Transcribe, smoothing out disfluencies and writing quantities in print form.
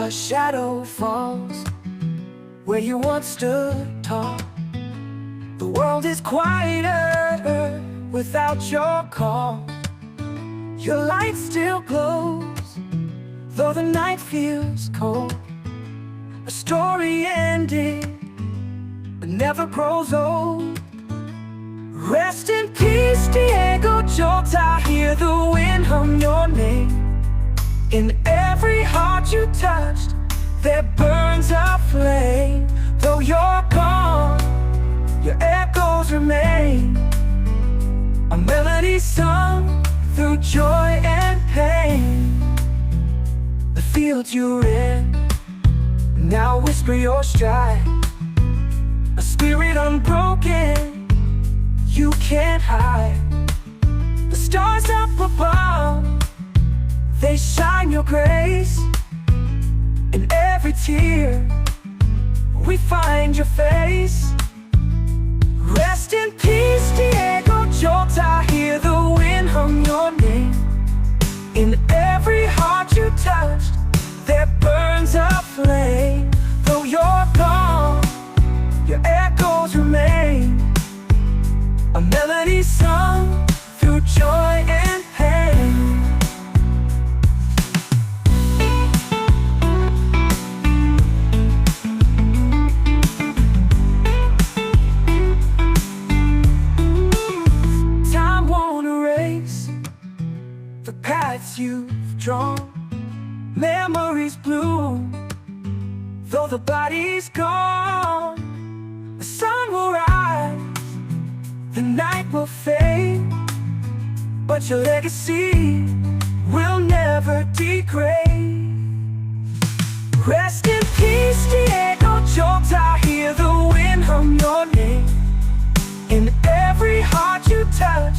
a shadow falls where you once stood tall. The world is quieter without your call. Your light still glows, though the night feels cold. A story ending, but never grows old. Rest in peace, Diogo, Jota. Hear the wind hum your name. In every heart you touched, there burns a flame. Though you're gone, your echoes remain. A melody sung through joy and pain. The fields you're in now whisper your stride. A spirit unbroken, you can't hide. The stars up above, they shine your grace. In every tear, we find your face. Rest in peace, Diogo, Jota. Hear the wind hum your name. In every heart you touched, there burns a flame. Though you're gone, your echoes remain. A melody sung through joy and pain. Time won't erase the paths you've drawn. Memories bloom, though the body's gone. The sun will rise, the night will fade, but your legacy will never degrade. Rest in peace, Diogo, Jota. Hear the wind hum your name. In every heart you touch,